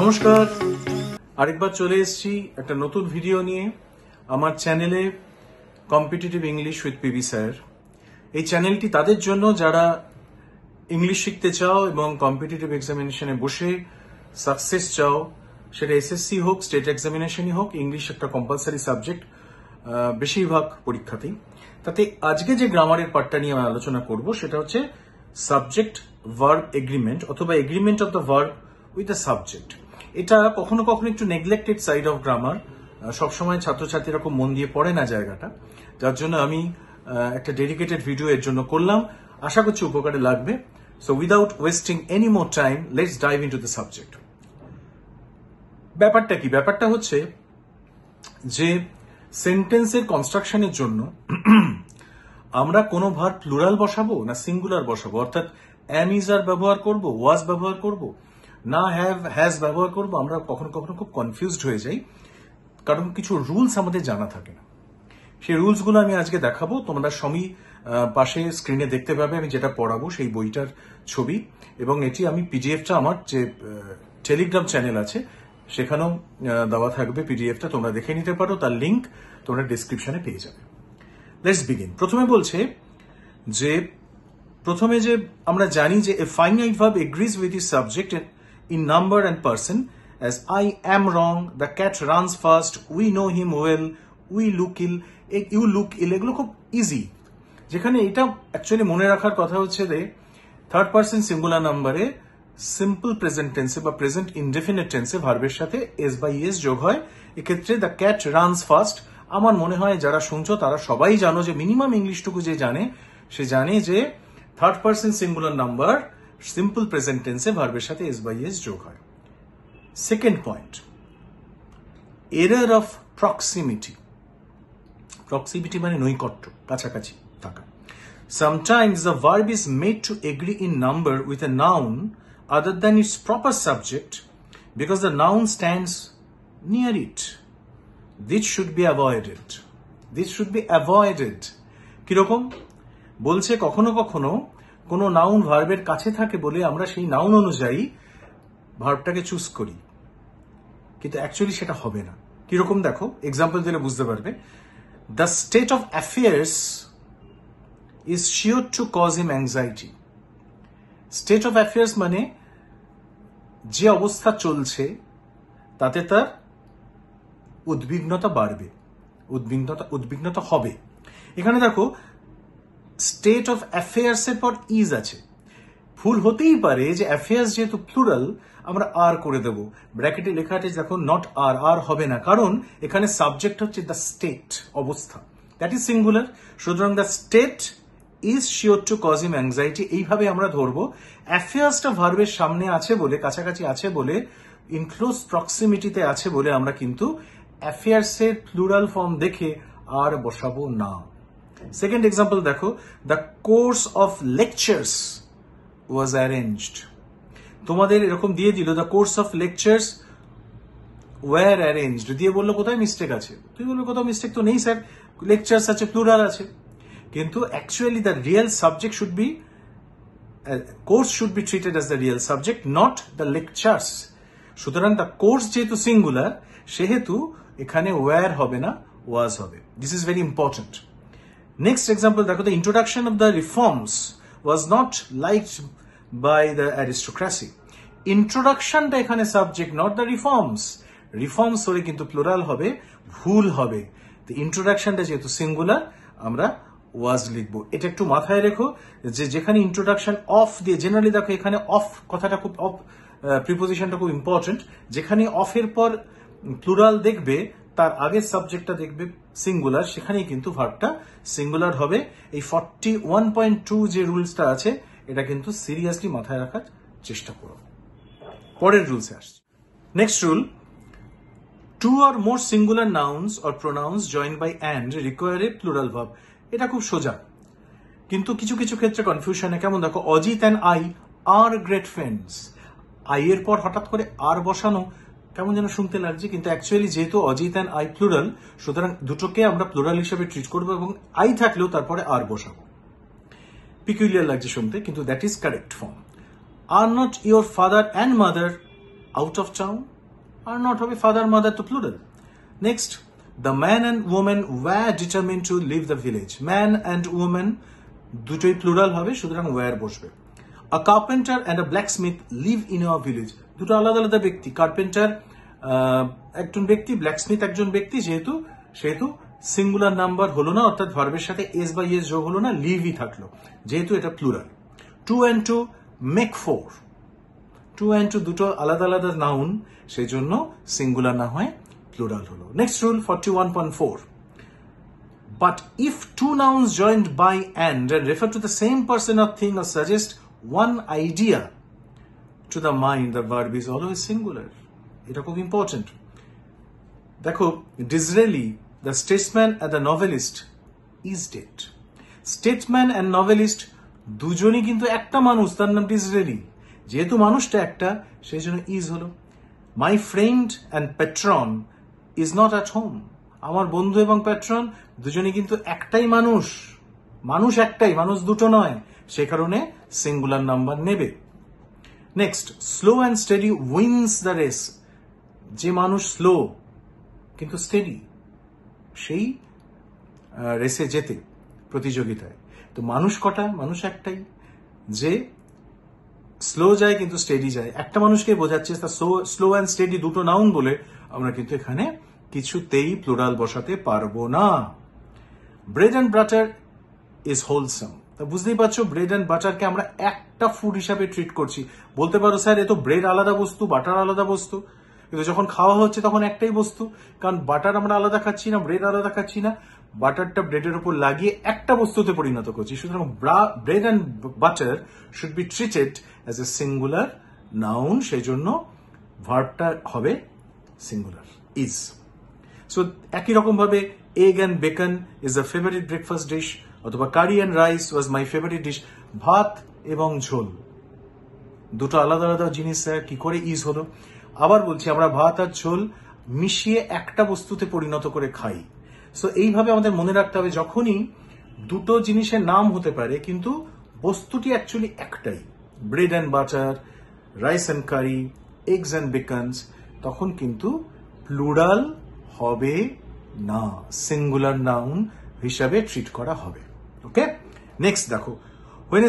নমস্কার, আরেকবার চলে এসেছি একটা নতুন ভিডিও নিয়ে আমার চ্যানেলে competitive English with PB sir. এই চ্যানেলটি তাদের জন্য যারা ইংলিশ শিখতে চাও এবং কম্পিটিটিভ এক্সামিনেশনে বসে সাকসেস চাও, সেটা এসএসসি হোক, স্টেট এক্সামিনেশনই হোক, ইংলিশ একটা কম্পালসারি সাবজেক্ট বেশিরভাগ পরীক্ষাতেই। তাতে আজকে যে গ্রামারের পার্টটা নিয়ে আমি আলোচনা করব সেটা হচ্ছে সাবজেক্ট ভার্ব এগ্রিমেন্ট অথবা agreement of the verb with the subject. এটা কখনো কখনো একটু নেগলেক্টেড সাইড অফ গ্রামার, সবসময় ছাত্রছাত্রীরা খুব মন দিয়ে পড়ে না জায়গাটা, যার জন্য আমি একটা ডেডিকেটেড ভিডিও এর জন্য করলাম। আশা করছি উপকারে লাগবে। So without wasting any more time, let's dive into the subject. ব্যাপারটা কি? ব্যাপারটা হচ্ছে যে সেন্টেন্সের কনস্ট্রাকশনের জন্য আমরা কোনো ভার্ব প্লুরাল বসাবো না সিঙ্গুলার বসাবো, অর্থাৎ অ্যাম ইজ আর ব্যবহার করব, ওয়াজ ব্যবহার করব না হ্যাভ হ্যাজ ব্যবহার করব। আমরা কখনো কখনো খুব কনফিউজড হয়ে যাই, কারণ কিছু রুলস আমাদের জানা থাকে না। সেই রুলসগুলো আমি আজকে দেখাবো। তোমরা সমী পাশে স্ক্রিনে দেখতে পাবে আমি যেটা পড়াবো সেই বইটার ছবি, এবং এটি আমি পিডিএফটা আমার যে টেলিগ্রাম চ্যানেল আছে সেখানেও দেওয়া থাকবে পিডিএফটা, তোমরা দেখে নিতে পারো। তার লিঙ্ক তোমরা ডিসক্রিপশনে পেয়ে যাবে। Let's begin. প্রথমে বলছে যে আমরা জানি যে এ finite verb agrees with is subject in number and person, as I am wrong, the cat runs fast, we know him well, we look ill, you look ill, এগুলো খুব ইজি। যেখানে এটা অ্যাকচুয়ালি মনে রাখার কথা হচ্ছে যে থার্ড পার্সন সিঙ্গুলার নাম্বারে সিম্পল প্রেজেন্ট টেন্সে বা প্রেজেন্ট ইনডেফিনিট টেন্সে ভার্বের সাথে এস বাই এস যোগ হয়। এক্ষেত্রে দ্য ক্যাট রানস ফাস্ট। আমার মনে হয় যারা শুনছো তারা সবাই জানো, যে মিনিমাম ইংলিশটুকু যে জানে সে জানে যে third person singular number simple present টেন্সে ভার্বের সাথে এস বাই এস যোগ হয়। Second point, error of proximity. Proximity মানে নৈকট্য, কাছাকাছি থাকা। Sometimes the verb is made to agree in number with a noun other than its proper subject because the noun stands near it. This should be avoided. This should be avoided. কিরকম বলছে? কখনো কখনো কোনো noun ভার্বের কাছে থাকে বলে আমরা সেই নাউন অনুযায়ী ভার্বটাকে চুজ করি, কিন্তু অ্যাকচুয়ালি সেটা হবে না। কিরকম দেখো, এক্সাম্পল দিলে বুঝতে পারবে। The state of affairs is sure to cause him anxiety. State of affairs মানে যে অবস্থা চলছে তাতে তার উদ্বিগ্নতা বাড়বে, উদ্বিগ্নতা হবে। এখানে দেখো স্টেট অফ অ্যাফেয়ার্স এর পর ইজ আছে। ভুল হতেই পারে যে অ্যাফেয়ার্স যেহেতু প্লুরাল আমরা আর করে দেব, ব্র্যাকেটে লেখা আছে দেখো নট আর, আর হবে না, কারণ এখানে সাবজেক্ট হচ্ছে দ্য স্টেট, অবস্থা, দ্যাট ইজ সিঙ্গুলার। সুতরাং the state is sure to cause him anxiety এইভাবে আমরা ধরবো। অ্যাফেয়ার্সটা ভার্বের সামনে আছে বলে, কাছাকাছি আছে বলে, ইন ক্লোজ প্রক্সিমিটিতে আছে বলে আমরা কিন্তু অ্যাফেয়ার্স এর প্লুরাল ফর্ম দেখে আর বসাবো না। সেকেন্ড এক্সাম্পল দেখো, the course of lectures was arranged. তোমাদের এরকম দিয়ে দিল the course of lectures were arranged, দিয়ে বললো কোথায় মিস্টেক আছে। তুই বলবো কোথাও মিস্টেক তো নেই স্যার, লেকচার্স আছে, প্লুরাল আছে। কিন্তু actually the real subject should be, course should be treated as the real subject, not the lectures. সুতরাং দ্য কোর্স যেহেতু সিঙ্গুলার সেহেতু এখানে ওয়ার হবে না, ওয়াজ হবে। This is very important. Next example দেখো, the introduction of the reforms was not liked by the aristocracy. ইন্ট্রোডাকশনটা এখানে subject, not the reforms. Reforms হলে কিন্তু প্লুরাল হবে, ভুল হবে। তো ইন্ট্রোডাকশনটা যেহেতু সিঙ্গুলার আমরা ওয়াজ লিখবো। এটা একটু মাথায় রেখো যে যেখানে ইন্ট্রোডাকশন অফ দিয়ে, জেনারেলি দেখো এখানে অফ কথাটা খুব, অফ প্রিপোজিশনটা খুব ইম্পর্টেন্ট। যেখানে অফের পর প্লুরাল দেখবে তার আগের সাবজেক্টটা দেখবে সিঙ্গুলার, সেখানেই কিন্তু ভার্বটা সিঙ্গুলার হবে। এই 41.2 যে রুলসটা আছে এটা কিন্তু সিরিয়াসলি মাথায় রাখার চেষ্টা করো। পরের রুলসে আসছে। Next rule, two or more singular nouns or pronouns join by and require a plural verb. এটা খুব সোজা, কিন্তু কিছু কিছু ক্ষেত্রে কনফিউশনে। কেমন দেখো, Ajit and I are great friends. I এর পর হঠাৎ করে আর বসানো কেমন যেন শুনতে লাগছে, কিন্তু অ্যাকচুয়ালি যেহেতু অজিত অ্যান্ড আই প্লুরাল, সুতরাং দুটোকে আমরা প্লুরাল হিসেবে ট্রিট করবো এবং আই থাকলেও তারপরে আর বসাবো। পিকুলিয়ার লাগছে শুনতে, কিন্তু that is correct form. Are not your father and mother out of town, are not হবে father mother to plural. Next, the man and woman were determined to leave the village. Man and woman দুটোই plural হবে, সুতরাং were বসবে. A carpenter and a blacksmith live in our village. দুটো আলাদা আলাদা ব্যক্তি, carpenter একজন ব্যক্তি, ব্ল্যাকস্মিথ একজন ব্যক্তি, সেহেতু সিঙ্গুলার নাম্বার হলো না, অর্থাৎ ভার্বের সাথে এস বা ইয়েস যোগ হলো না, লিভই থাকলো, যেহেতু এটা প্লুরাল. 2 and 2 make 4. 2 and 2 দুটো আলাদা আলাদা নাউন, সেই জন্য সিঙ্গুলার না হয় প্লুরাল হলো. Next rule 41.4. But if two nouns joined by and refer to the same person or thing or suggest one idea to the mind, the verb is always singular. এটা খুব important. দেখো, Disraeli, the statesman and the novelist is dead. Statesman and novelist দুজনই কিন্তু একটা মানুষ, তার নাম Disraeli. যেহেতু মানুষটা একটা, সেই জন্য ইজ হলো. My friend and patron is not at home. আমার বন্ধু এবং প্যাট্রন দুজনই কিন্তু একটাই মানুষ, মানুষ একটাই, মানুষ দুটো নয়, সে কারণে সিঙ্গুলার নাম্বার নেবে. Next, slow and steady wins the race. যে মানুষ স্লো কিন্তু স্টেডি, সেই রেসে যেতে, প্রতিযোগিতায়. তো মানুষ কটা? মানুষ একটাই. যে স্লো যায় কিন্তু স্টেডি যায়, একটা মানুষকে বোঝাচ্ছে. স্লো অ্যান্ড স্টেডি দুটো নাউন বলে আমরা কিন্তু এখানে কিছুতেই প্লুরাল বসাতে পারবো না. Bread and butter is wholesome. তা বুঝতেই পারছো, ব্রেড অ্যান্ড বাটারকে আমরা একটা ফুড হিসাবে ট্রিট করছি. বলতে পারো স্যার এ তো ব্রেড আলাদা বস্তু, বাটার আলাদা বস্তু, কিন্তু যখন খাওয়া হচ্ছে তখন একটাই বস্তু, কারণ বাটার আমরা আলাদা খাচ্ছি না, ব্রেড আলাদা খাচ্ছি না, বাটারটা ব্রেডের উপর লাগিয়ে একটা বস্তুতে পরিণত করছি. সুতরাং bread and butter should be treated as a singular noun, সেই জন্য ভার্বটা হবে সিঙ্গুলার, ইজ. সো একই রকম ভাবে egg and bacon is a favourite breakfast dish, অথবা curry and rice was my favourite dish. ভাত এবং ঝোল দুটো আলাদা আলাদা জিনিস, কি করে ইজ হলো? আবার বলছি, আমরা ভাত আর ঝোল মিশিয়ে একটা বস্তুতে পরিণত করে খাই. সো এইভাবে আমাদের মনে রাখতে হবে, যখনই দুটো জিনিসের নাম হতে পারে কিন্তু বস্তুটি অ্যাকচুয়ালি একটাই, bread and butter, rice and curry, eggs and bacons, তখন কিন্তু প্লুরাল হবে না, সিঙ্গুলার নাউন হিসাবে ট্রিট করা হবে. ওকে, নেক্সট দেখো, when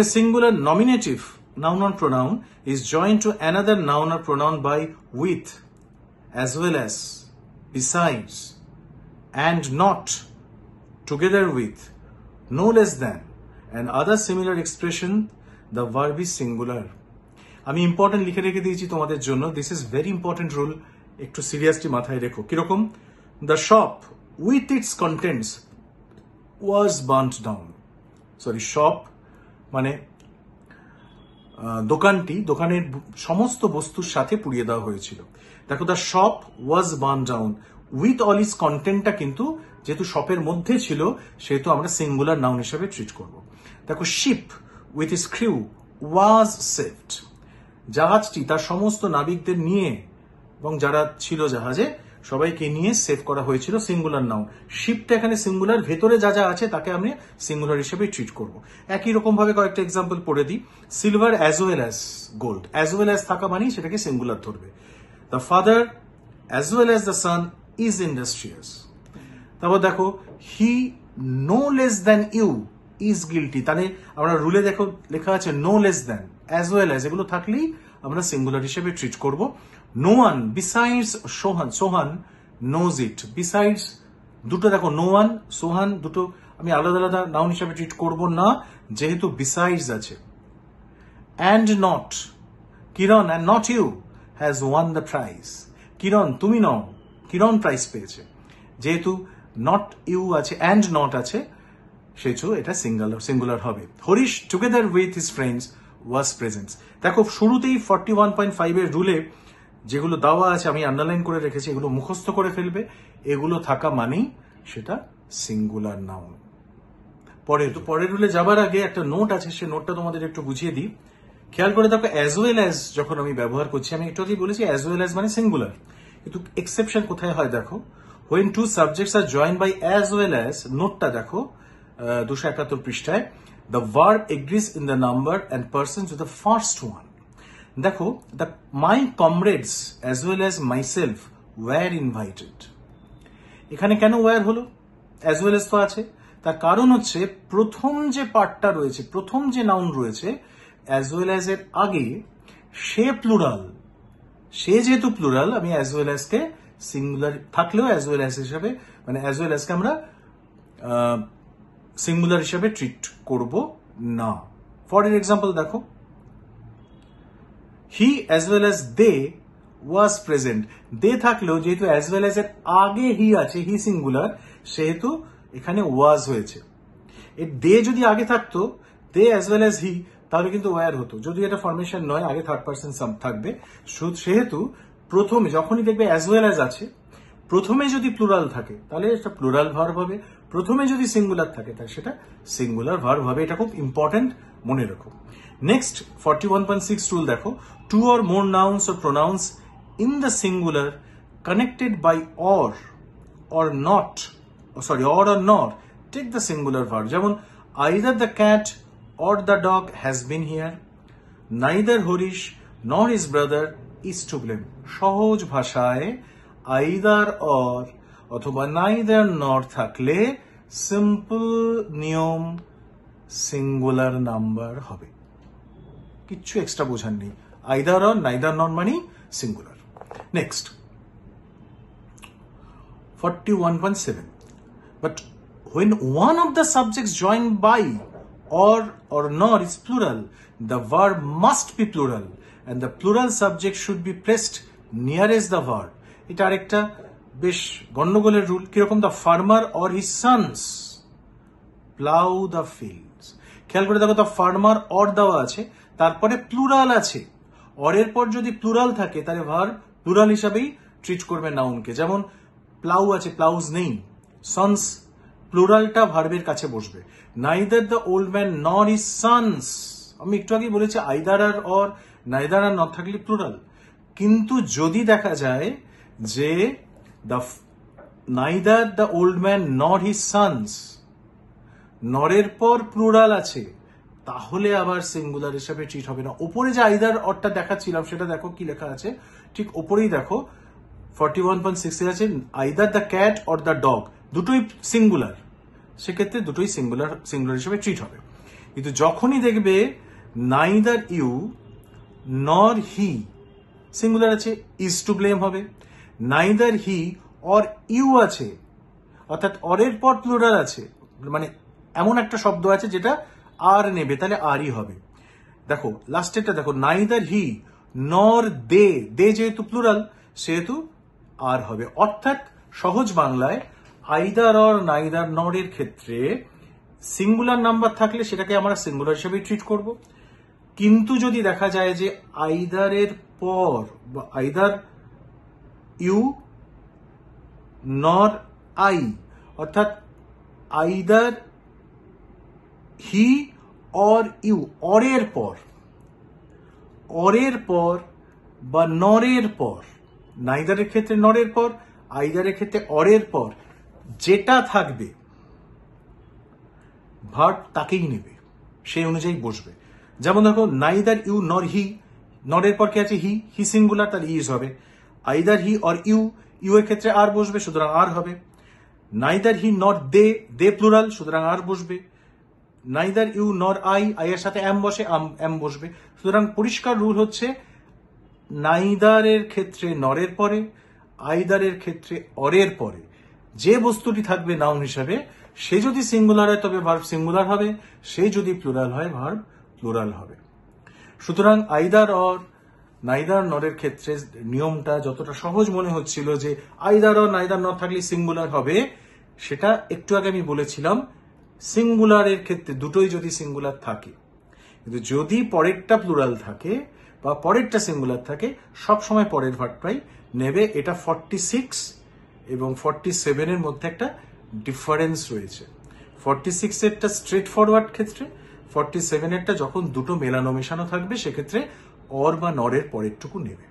a singular nominative noun or pronoun is joined to another noun or pronoun by with, as well as, besides, and not, together with, no less than, and other similar expression, the verb is singular. আমি important লিখে রেখে দিয়েছি তোমাদের জন্য. This is very important rule, একটু seriously মাথায় রেখো. কিরকম? The shop with its contents was burned down. Sorry, shop মানে দোকানটি, দোকানের সমস্ত বস্তুর সাথে পুড়িয়ে দেওয়া হয়েছিল. দেখো, the shop was burn down, with all its কন্টেন্টটা কিন্তু যেহেতু শপের মধ্যে ছিল, সেহেতু আমরা সিঙ্গুলার নাউন হিসেবে ট্রিট করব. দেখো, ship with its crew was saved. জাহাজটি তার সমস্ত নাবিকদের নিয়ে এবং যারা ছিল জাহাজে সবাইকে নিয়ে সেভ করা হয়েছিল, সিঙ্গুলার নাউন. শিপটা এখানে সিঙ্গুলার, ভেতরে যা যা আছে তাকে আমি সিঙ্গুলার হিসেবে ট্রিট করব. একই রকম ভাবে কয়েকটা এক্সাম্পল পড়ে দিই. Silver as well as gold, as well as থাকা মানেই সেটাকে সিঙ্গুলার ধরবে. The father as well as the son is industrious. তারপর দেখো, he no less than you is guilty. তাহলে আমরা রুলে দেখো লেখা আছে no less than, as well as, এগুলো থাকলেই আমরা সিঙ্গুলার হিসেবে ট্রিট করব. No one besides Sohan, Sohan knows it. Besides দুটো দেখো, নো ওয়ান, সোহান দুটো আমি আলাদা আলাদা নাউন হিসেবে ট্রিট করব না, যেহেতু বিসাইডস আছে. And not, Kiran and not you has won the prize. Kiran তুমি নও, কিরণ প্রাইজ পেয়েছে. যেহেতু নট ইউ আছে, অ্যান্ড নট আছে, সেহেতু এটা সিঙ্গুলার হবে. Harish together with his friends was present. দেখো, শুরুতেই 41.5 এর রুলে যেগুলো দেওয়া আছে আমি আন্ডারলাইন করে রেখেছি, এগুলো মুখস্থ করে ফেলবে. এগুলো থাকা মানেই সেটা সিঙ্গুলার নাউন. পরের রুলে যাবার আগে একটা নোট আছে, সে নোটটা তোমাদের একটু বুঝিয়ে দিই. খেয়াল করে দেখো, অ্যাজ ওয়েল অ্যাজ যখন আমি ব্যবহার করছি, আমি একটু আগেই বলেছি অ্যাজ ওয়েল অ্যাজ মানে সিঙ্গুলার, কিন্তু এক্সেপশন কোথায় হয় দেখো. when two subjects are joined by as well as, নোটটা দেখো 271 পৃষ্ঠায়. the verb agrees in the number and persons with the first one. দেখো, my comrades as well as myself were invited. এখানে কেন were হলো? as well as তো আছে, তার কারণ হচ্ছে প্রথম যে পার্টটা রয়েছে, প্রথম যে নাউন রয়েছে as well as এর আগে সে প্লুরাল, সে যেহেতু প্লুরাল, আমি as well as কে সিঙ্গুলার থাকলেও as well as হিসাবে, মানে as well as কে আমরা সিঙ্গুলার হিসাবে ট্রিট করব না। ফর এক্সাম্পল দেখো, হি as well as they was present, দে থাকলেও যেহেতু as well as এর আগে হি আছে, হি সিঙ্গুলার, সেহেতু এখানে was হয়েছে। এর দে যদি আগে থাকতো, দে as well as হি, তাহলে কিন্তু ওয়ার হতো। যদি এটা ফরমেশন নয়, আগে থার্ড পার্সন সাম থাকবে, সেহেতু প্রথমে যখনই দেখবে as well as আছে, প্রথমে যদি প্লুরাল থাকে তাহলে এটা প্লুরাল ভার্ব হবে, প্রথমে যদি সিঙ্গুলার থাকে তাহলে সেটা সিঙ্গুলার ভার্ব হবে। এটা খুব ইম্পর্টেন্ট, মনে রাখো। নেক্সট 41.6 রুল দেখো, two or more nouns or pronouns in the singular connected by or not, sorry or not, take the singular verb. যেমন either the cat or the dog has been here, neither Horish nor his brother is to blame. সহজ ভাষায় either or অথবা neither nor থাকলে simple নিয়ম singular number হবে, কিচ্ছু extra বোঝার নেই। either or neither nor মানে singular. Next 41.7, but when one of the subjects joined by or nor is plural, the verb must be plural and the plural subject should be placed nearest the verb. এটা আরেকটা বেশ গন্ডগোলের rule. কিরকম? the farmer or his sons plow the fields। খেয়াল করে দেখো, the farmer or দেওয়া আছে, তারপরে প্লুরাল আছে, or এর পর যদি প্লুরাল থাকে তাহলে ভার্ব প্লুরাল হিসাবেই ট্রিট করবে নাউনকে। যেমন প্লাউ আছে, প্লাউজ নেই, সন্স প্লুরালটা ভার্বের কাছে বসবে। neither the old man nor his sons, আমি একটু আগে বলেছি আইদার আর অর, নাইদার আর নট থাকলে প্লুরাল। কিন্তু যদি দেখা যায় যে neither the old man nor his sons, নরের পর প্লুরাল আছে, তাহলে আবার সিঙ্গুলার হিসাবে ট্রিট হবে না। উপরে যে আইদার অরটা দেখাচ্ছিলাম সেটা দেখো কি লেখা আছে, ঠিক উপরেই দেখো 41.6 আছে either the cat or the dog, দুটোই সিঙ্গুলার, সেক্ষেত্রে দুটোই সিঙ্গুলার হিসেবে ট্রিট হবে। কিন্তু যখনই দেখবে neither you nor he singular আছে, ইজ টু ব্লেম হবে। নাইদার হি অর ইউ আছে, অর্থাৎ অরের পর প্লুরাল আছে, মানে এমন একটা শব্দ আছে যেটা আর নেবে, তাহলে আরই হবে। দেখো লাস্টেরটা দেখো, নাইদার হি নর দে, যেহেতু প্লুরাল সেহেতু আর হবে। অর্থাৎ সহজ বাংলায় আইদার অর নাইদার নর এর ক্ষেত্রে সিঙ্গুলার নাম্বার থাকলে সেটাকে আমরা সিঙ্গুলার হিসেবে ট্রিট করব। কিন্তু যদি দেখা যায় যে আইদার এর পর বা আইদার ইউ নর আই, অর্থাৎ আইদার হি অর ইউ, অরের পর বা নরের পর, নাইদারের ক্ষেত্রে নরের পর, আইদারের ক্ষেত্রে অরের পর যেটা থাকবে ভার্ব তাকেই নেবে, সেই অনুযায়ী বসবে। যেমন দেখো নাইদার ইউ নর হি, নরের পর কি আছে হি সিঙ্গুলার, তাহলে ইজ হবে। আইদার হি অর ইউ এর ক্ষেত্রে আর বসবে, সুতরাং আর হবে। নাইদার হি নর দে প্লুরাল, সুতরাং আর বসবে। নাইদার ইউ নর আই এর সাথে এম বসে, এম বসবে। সুতরাং পরিষ্কার রুল হচ্ছে নাইদারের ক্ষেত্রে নরের পরে, আইদারের ক্ষেত্রে অরের পরে যে বস্তুটি থাকবে নাউন হিসাবে, সে যদি সিঙ্গুলার হয় তবে ভার্ব সিঙ্গুলার হবে, সে যদি প্লুরাল হয় ভার্ব প্লুরাল হবে। সুতরাং আইদার অর নাইদার নরের ক্ষেত্রে নিয়মটা যতটা সহজ মনে হচ্ছিল যে আইদার অর নাইদার নর থাকলে সিঙ্গুলার হবে, সেটা একটু আগে আমি বলেছিলাম সিঙ্গুলারের ক্ষেত্রে দুটোই যদি সিঙ্গুলার থাকে। কিন্তু যদি পরেরটা প্লুরাল থাকে বা পরেরটা সিঙ্গুলার থাকে, সবসময় পরের ভার্বটাই নেবে। এটা 46 এবং 47 এর মধ্যে একটা ডিফারেন্স রয়েছে। 46 এরটা স্ট্রেট ফরওয়ার্ড ক্ষেত্রে, 47 এরটা যখন দুটো মেলানো মেশানো থাকবে সেক্ষেত্রে অর বা নরের পরেরটুকু নেবে।